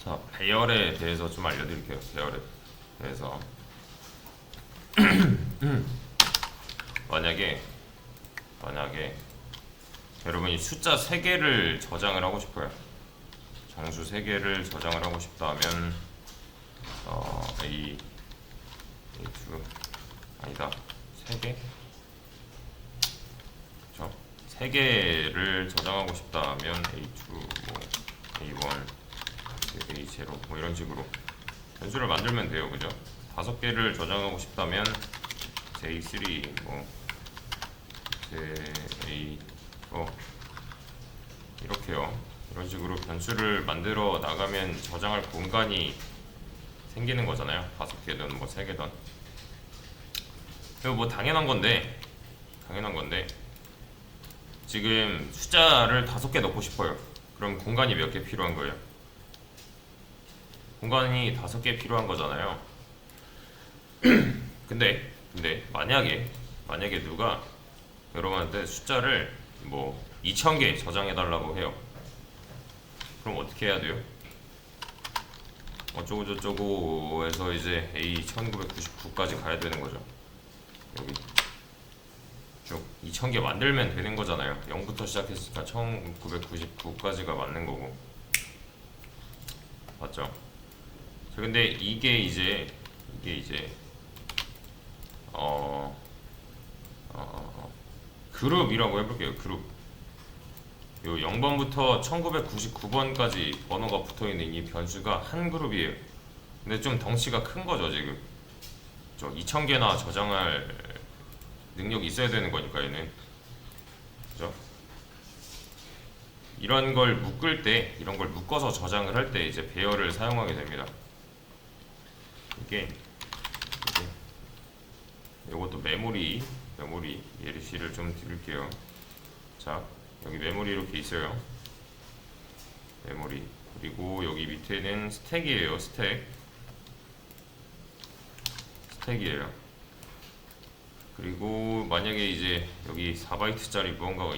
자, 배열에 대해서 좀 알려드릴게요. 배열에 대해서. 만약에 여러분이 숫자 3개를 저장을 하고 싶어요. 정수 3개를 저장을 하고 싶다면 A2 아니다 3개? 그쵸? 3개를 저장하고 싶다면 A2 뭐 A1 A0 뭐 이런 식으로 변수를 만들면 돼요. 그죠? 5개를 저장하고 싶다면 A3 뭐 A4 이렇게요. 이런 식으로 변수를 만들어 나가면 저장할 공간이 생기는 거잖아요. 5개든 뭐 3개든. 그리고 뭐 당연한 건데 지금 숫자를 5개 넣고 싶어요. 그럼 공간이 몇 개 필요한 거예요? 공간이 5개 필요한 거잖아요. 근데 만약에 누가 여러분한테 숫자를 뭐 2000개 저장해 달라고 해요. 그럼 어떻게 해야 돼요? 어쩌고 저쩌고 해서 이제 A1999까지 가야 되는 거죠. 여기 쭉 2000개 만들면 되는 거잖아요. 0부터 시작했으니까 1999까지가 맞는 거고. 맞죠? 자, 근데 이게 이제 그룹이라고 해볼게요. 그룹. 요 0번부터 1999번까지 번호가 붙어있는 이 변수가 한 그룹이에요. 근데 좀 덩치가 큰 거죠, 지금. 2000개나 저장할 능력이 있어야 되는 거니까, 얘는. 그죠? 이런 걸 묶어서 저장을 할 때 이제 배열을 사용하게 됩니다. 이게 요것도 메모리 예시를 좀 드릴게요. 자, 여기 메모리 이렇게 있어요. 메모리. 그리고 여기 밑에는 스택이에요. 스택이에요. 그리고 만약에 이제 여기 4바이트짜리 무언가가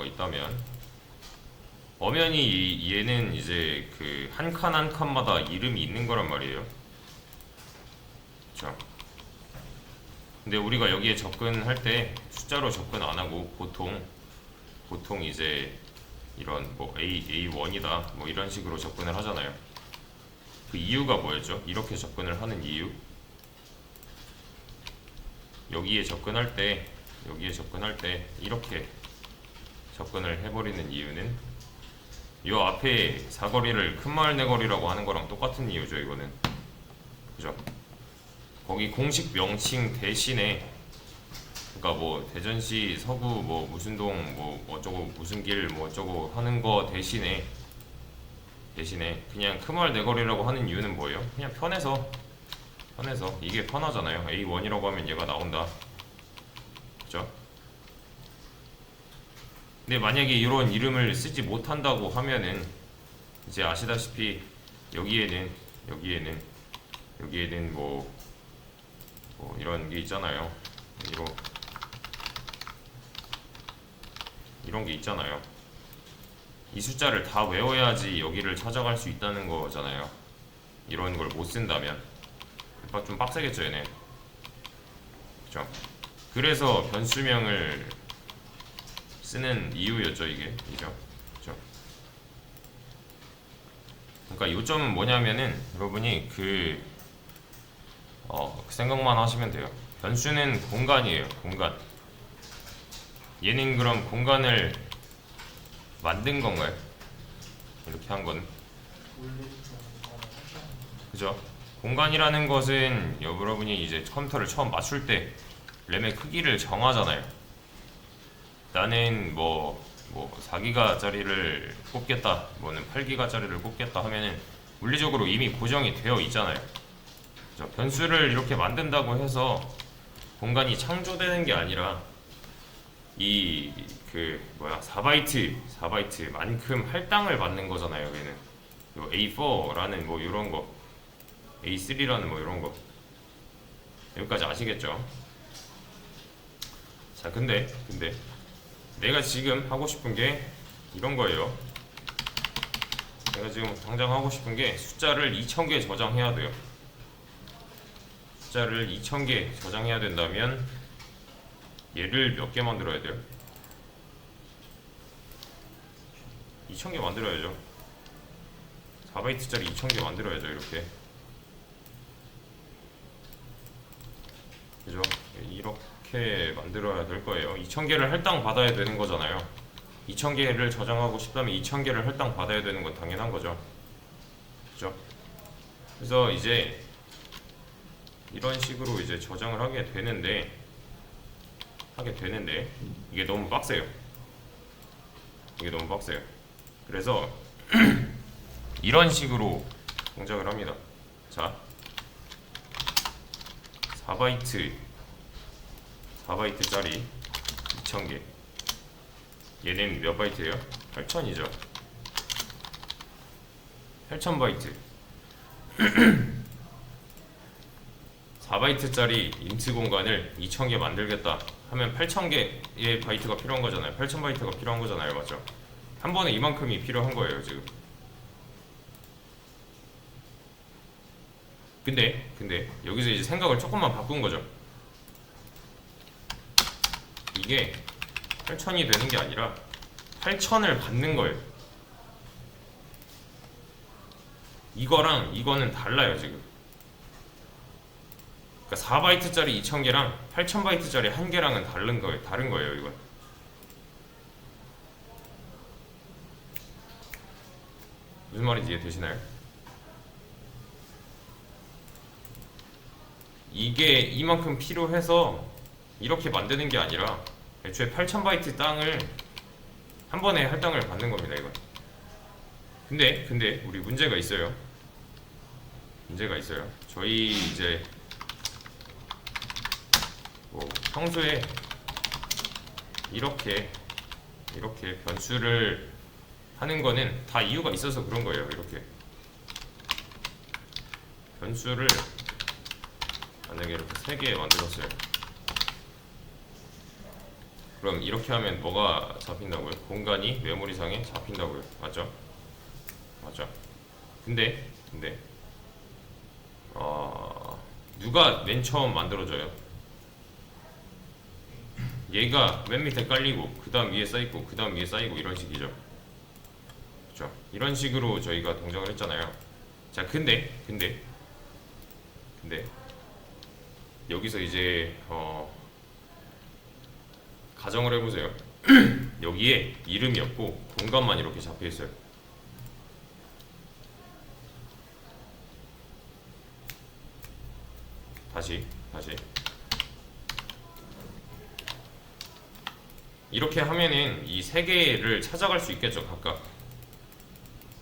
있다면 엄연히 얘는 이제 그 한 칸 한 칸마다 이름이 있는 거란 말이에요. 그쵸? 근데 우리가 여기에 접근할 때 숫자로 접근 안 하고 보통 이제 이런 뭐 A1이다 뭐 이런 식으로 접근을 하잖아요. 그 이유가 뭐였죠? 이렇게 접근을 하는 이유. 여기에 접근할 때 이렇게 접근을 해버리는 이유는 요 앞에 사거리를 큰마을 내거리라고 하는 거랑 똑같은 이유죠. 이거는. 그죠? 거기 공식 명칭 대신에, 그러니까 뭐 대전시 서구 뭐 무슨 동 뭐 어쩌고 무슨 길 뭐 어쩌고 하는 거 대신에 그냥 큰마을 내거리라고 하는 이유는 뭐예요? 그냥 편해서 이게 편하잖아요. A1이라고 하면 얘가 나온다. 그죠? 근데 만약에 이런 이름을 쓰지 못한다고 하면은 이제 아시다시피 여기에는 뭐 이런 게 있잖아요. 이런 게 있잖아요. 이 숫자를 다 외워야지 여기를 찾아갈 수 있다는 거잖아요. 이런 걸 못 쓴다면 좀 빡세겠죠, 얘네. 그죠? 그래서 변수명을 쓰는 이유였죠, 이게. 그죠? 그러니까 요점은 뭐냐면은 여러분이 그 생각만 하시면 돼요. 변수는 공간이에요. 공간. 얘는 그럼 공간을 만든 건가요? 이렇게 한 거는. 그죠? 공간이라는 것은 여러분이 이제 컴퓨터를 처음 맞출 때 램의 크기를 정하잖아요. 나는 뭐 4기가짜리를 꼽겠다, 뭐는 8기가짜리를 꼽겠다 하면은 물리적으로 이미 고정이 되어 있잖아요. 그죠? 변수를 이렇게 만든다고 해서 공간이 창조되는 게 아니라 이 4바이트만큼 할당을 받는 거잖아요. 얘는 요 A4라는 뭐 이런 거, A3라는 뭐 이런 거. 여기까지 아시겠죠? 자, 근데 내가 지금 하고 싶은 게 이런 거예요. 내가 지금 당장 하고 싶은 게 숫자를 2000개 저장해야 돼요. 숫자를 2000개 저장해야 된다면 얘를 몇 개 만들어야 돼요? 2000개 만들어야죠. 4바이트짜리 2000개 만들어야죠. 이렇게, 그죠? 이렇게 만들어야 될 거예요. 2000개를 할당 받아야 되는 거잖아요. 2000개를 저장하고 싶다면 2000개를 할당 받아야 되는 건 당연한 거죠. 그죠? 그래서 이제 이런 식으로 이제 저장을 하게 되는데 이게 너무 빡세요. 그래서 이런 식으로 동작을 합니다. 자, 4바이트짜리 2000개. 얘는 몇 바이트예요? 8000이죠. 8000바이트. 4바이트짜리 인트 공간을 2000개 만들겠다 하면 8000개의 바이트가 필요한 거잖아요. 8000바이트가 필요한 거잖아요. 맞죠? 한 번에 이만큼이 필요한 거예요, 지금. 근데 여기서 이제 생각을 조금만 바꾼 거죠. 이게 8000이 되는 게 아니라 8000을 받는 거예요. 이거랑 이거는 달라요, 지금. 그러니까 4바이트짜리 2000개랑 8000바이트짜리 1개랑은 다른 거예요, 이건. 무슨 말인지 이해되시나요? 이게 이만큼 필요해서 이렇게 만드는 게 아니라 애초에 8000바이트 땅을 한 번에 할당을 받는 겁니다, 이건. 근데 우리 문제가 있어요. 저희 이제 뭐 평소에 이렇게 변수를 하는 거는 다 이유가 있어서 그런 거예요. 이렇게 변수를 만약에 이렇게 3개 만들었어요. 그럼 이렇게 하면 뭐가 잡힌다고요? 공간이 메모리상에 잡힌다고요. 맞죠? 근데 누가 맨 처음 만들어져요? 얘가 맨 밑에 깔리고 그 다음 위에 쌓이고 그 다음 위에 쌓이고 이런 식이죠. 그렇죠? 이런 식으로 저희가 동작을 했잖아요. 자, 근데 여기서 이제 가정을 해보세요. 여기에 이름이 없고 공간만 이렇게 잡혀 있어요. 다시 이렇게 하면은 이 3개를 찾아갈 수 있겠죠.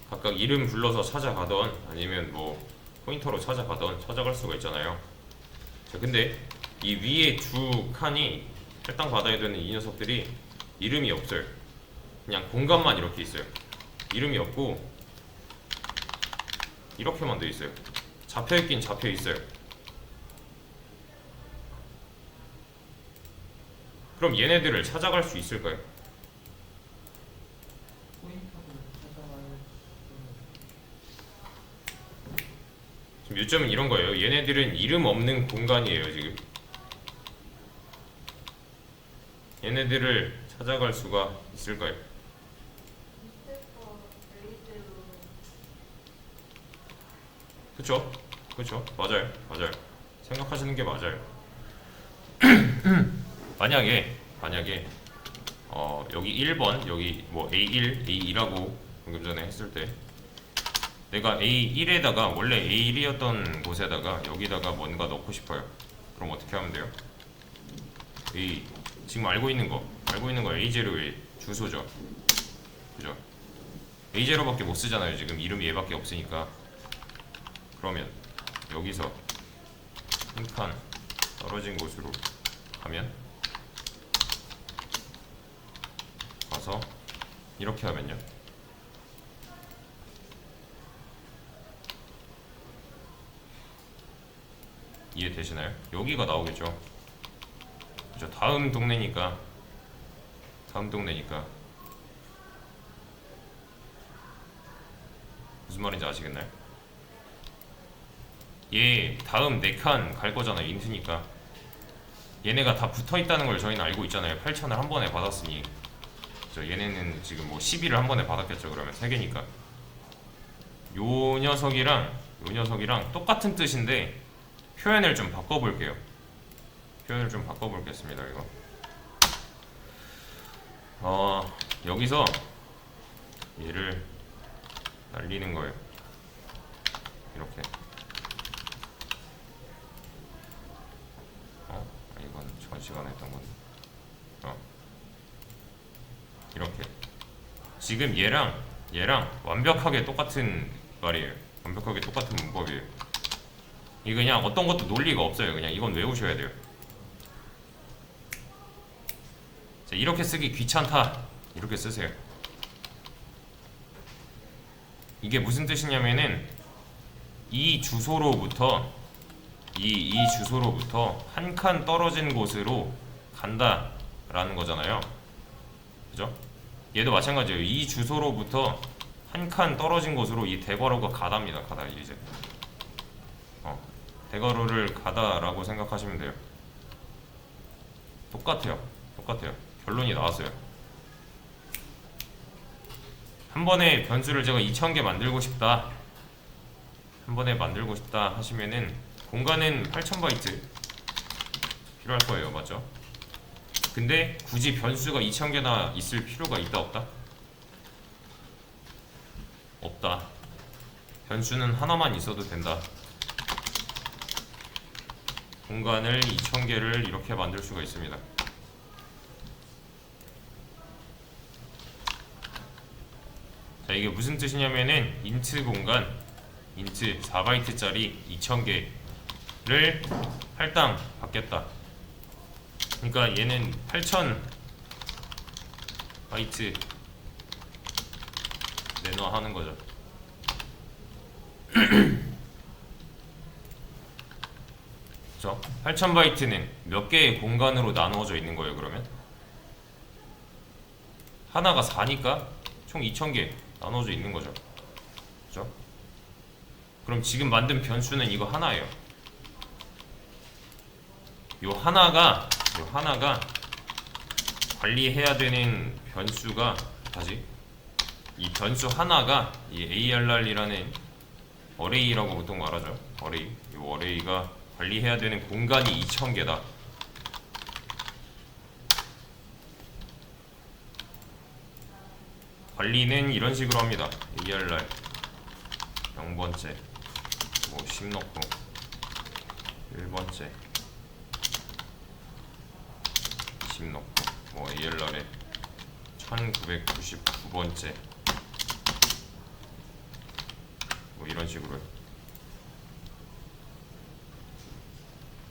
각각 이름 불러서 찾아가던 아니면 뭐 포인터로 찾아가던 찾아갈 수가 있잖아요. 자, 근데 이 위에 두 칸이 할당 받아야 되는 이 녀석들이 이름이 없어요. 그냥 공간만 이렇게 있어요. 이름이 없고 이렇게만 돼 있어요. 잡혀있긴 잡혀있어요. 그럼 얘네들을 찾아갈 수 있을까요? 지금 요점은 이런 거예요. 얘네들은 이름 없는 공간이에요, 지금. 얘네들을 찾아갈 수가 있을까요? 그쵸? 맞아요. 생각하시는 게 맞아요. 만약에 여기 1번, 여기 뭐 A1, A2라고 방금 전에 했을 때 내가 A1에다가 원래 A1이었던 곳에다가 여기다가 뭔가 넣고 싶어요. 그럼 어떻게 하면 돼요? 지금 알고 있는 거 A0의 주소죠. 그죠? A0밖에 못 쓰잖아요. 지금 이름이 얘밖에 없으니까. 그러면 여기서 한 칸 떨어진 곳으로 가면 가서 이렇게 하면요. 이해되시나요? 여기가 나오겠죠. 그죠? 다음 동네니까 무슨 말인지 아시겠나요? 얘 다음 4칸 갈 거잖아요. 인트니까 얘네가 다 붙어있다는 걸 저희는 알고 있잖아요. 8천을 한 번에 받았으니 얘네는 지금 뭐 12를 한 번에 받았겠죠. 그러면 3개니까 요 녀석이랑 똑같은 뜻인데 표현을 좀 바꿔볼게요. 표현을 좀 바꿔보겠습니다. 이거 여기서 얘를 날리는 거예요. 이렇게 이건 전 시간에 했던 건데 이렇게 지금 얘랑 완벽하게 똑같은 말이에요. 완벽하게 똑같은 문법이에요. 이 그냥 어떤 것도 논리가 없어요. 그냥 이건 외우셔야 돼요. 자, 이렇게 쓰기 귀찮다. 이렇게 쓰세요. 이게 무슨 뜻이냐면은 이 주소로부터 한 칸 떨어진 곳으로 간다 라는 거잖아요. 그죠? 얘도 마찬가지예요. 이 주소로부터 한 칸 떨어진 곳으로 이 대괄호가 가다입니다. 가다. 이제 대괄호를 가다라고 생각하시면 돼요. 똑같아요. 결론이 나왔어요. 한 번에 변수를 제가 2000개 만들고 싶다. 한 번에 만들고 싶다 하시면은 공간은 8000바이트 필요할 거예요. 맞죠? 근데 굳이 변수가 2000개나 있을 필요가 있다 없다? 없다. 변수는 하나만 있어도 된다. 공간을 2000개를 이렇게 만들 수가 있습니다. 자, 이게 무슨 뜻이냐면은 인트 공간, 인트 4바이트짜리 2000개를 할당 받겠다. 그러니까 얘는 8000바이트 내놔하는 거죠. 그렇죠? 8000바이트는 몇 개의 공간으로 나누어져 있는 거예요. 그러면 하나가 4니까 총 2000개 나눠져 있는 거죠. 그죠? 그럼 지금 만든 변수는 이거 하나예요. 요 하나가 관리해야 되는 변수가 이 변수 하나가 이 ARR이라는 어레이라고 보통 말하죠. 어레이. 요 어레이가 관리해야 되는 공간이 2000개다. 관리는 이런 식으로 합니다. ARR 0번째 뭐 10 넣고 1번째 10 넣고 뭐 ARR에 1999번째 뭐 이런 식으로요.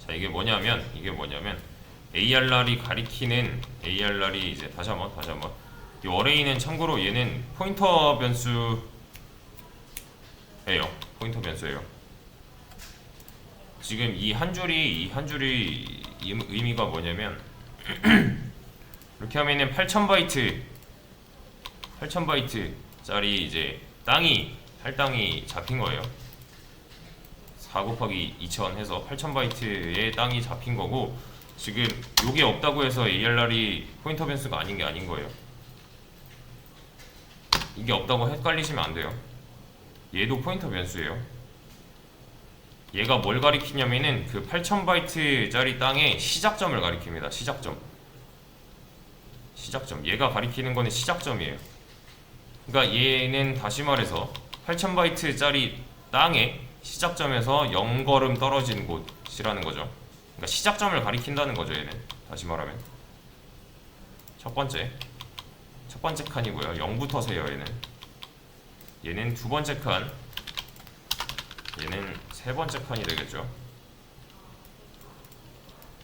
자, 이게 뭐냐면 ARR이 이제 다시 한번 이 어레이는 참고로 얘는 포인터 변수예요. 포인터 변수예요. 지금 이 한 줄이 의미가 뭐냐면 이렇게 하면은 8000바이트짜리 이제 할당이 잡힌 거예요. 4 곱하기 2000 해서 8000바이트의 땅이 잡힌 거고, 지금 요게 없다고 해서 ARR이 포인터 변수가 아닌 게 아닌 거예요. 이게 없다고 헷갈리시면 안 돼요. 얘도 포인터 변수예요. 얘가 뭘 가리키냐면은 그 8000바이트짜리 땅의 시작점을 가리킵니다. 시작점. 얘가 가리키는 거는 시작점이에요. 그러니까 얘는 다시 말해서 8000바이트짜리 땅의 시작점에서 0걸음 떨어진 곳이라는 거죠. 그러니까 시작점을 가리킨다는 거죠. 얘는 다시 말하면 첫 번째 칸이고요. 0부터 세요. 얘는 두 번째 칸, 얘는 세 번째 칸이 되겠죠.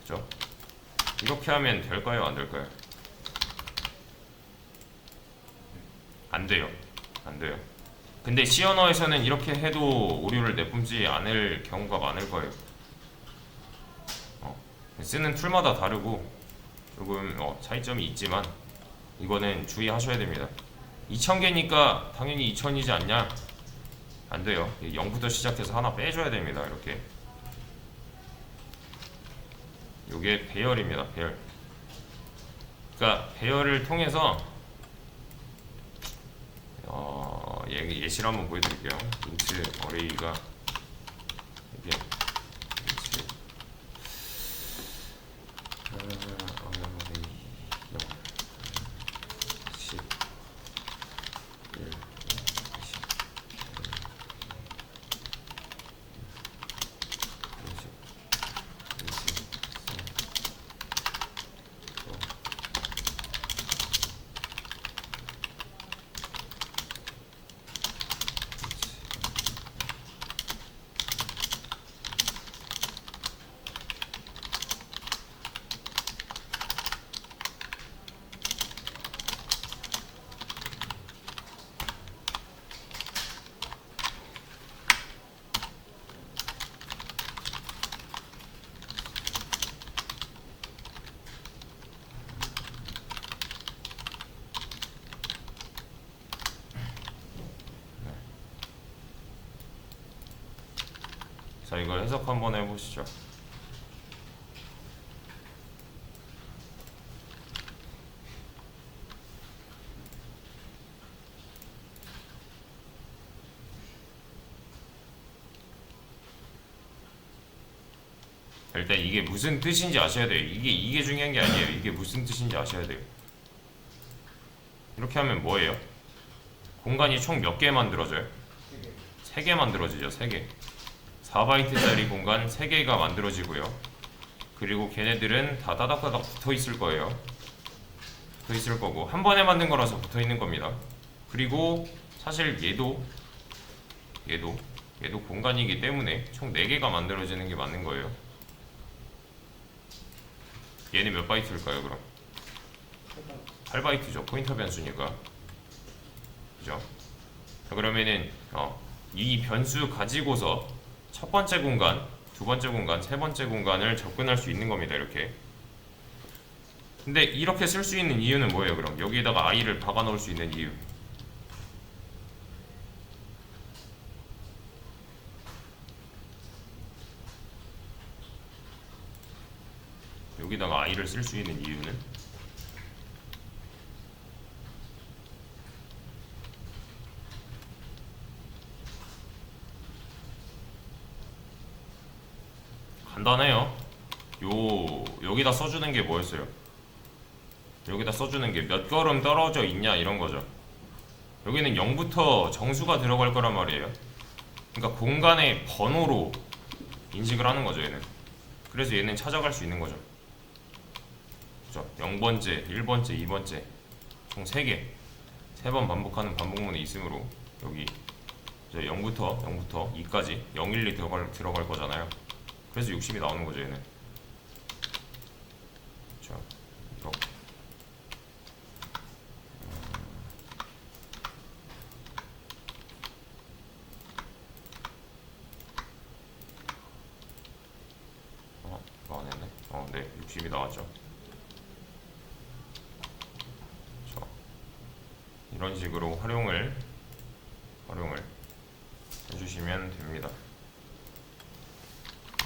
그죠? 이렇게 하면 될까요? 안 될까요? 안 돼요. 근데 C 언어에서는 이렇게 해도 오류를 내뿜지 않을 경우가 많을 거예요. 쓰는 툴마다 다르고 조금 차이점이 있지만 이거는 주의하셔야 됩니다. 2000개니까 당연히 2000이지 않냐? 안 돼요. 0부터 시작해서 하나 빼줘야 됩니다. 이렇게. 요게 배열입니다. 배열. 그러니까 배열을 통해서 예시를 한번 보여드릴게요. 인트 어레이가 이게 인트 어레이 0, 10, 1, 20, 자, 이거 해석 한번 해보시죠. 일단 이게 무슨 뜻인지 아셔야 돼요. 이게 중요한 게 아니에요. 이게 무슨 뜻인지 아셔야 돼요. 이렇게 하면 뭐예요? 공간이 총 몇 개 만들어져요? 3개 만들어지죠. 3개. 4바이트짜리 공간 3개가 만들어지고요. 그리고 걔네들은 다 따닥따닥 붙어 있을 거예요. 붙어 있을 거고 한 번에 만든 거라서 붙어 있는 겁니다. 그리고 사실 얘도 공간이기 때문에 총 4개가 만들어지는 게 맞는 거예요. 얘는 몇 바이트일까요, 그럼? 8바이트죠. 포인터 변수니까. 그죠? 자, 그러면은 이 변수 가지고서 첫 번째 공간, 두 번째 공간, 세 번째 공간을 접근할 수 있는 겁니다. 이렇게. 근데 이렇게 쓸 수 있는 이유는 뭐예요, 그럼? 여기에다가 i를 박아 놓을 수 있는 이유. 여기다가 i를 쓸 수 있는 이유는 간단해요. 여기다 써주는 게 뭐였어요? 여기다 써주는 게 몇 걸음 떨어져 있냐 이런 거죠. 여기는 0부터 정수가 들어갈 거란 말이에요. 그러니까 공간의 번호로 인식을 하는 거죠, 얘는. 그래서 얘는 찾아갈 수 있는 거죠. 그죠? 0번째, 1번째, 2번째 총 3개 3번 반복하는 반복문이 있으므로 여기 0부터 2까지 0, 1, 2 들어갈 거잖아요. 그래서 60이 나오는 거죠, 얘는. 자, 이렇게. 이거 안 했네. 네, 60이 나왔죠. 자, 이런 식으로 활용을 해주시면 됩니다.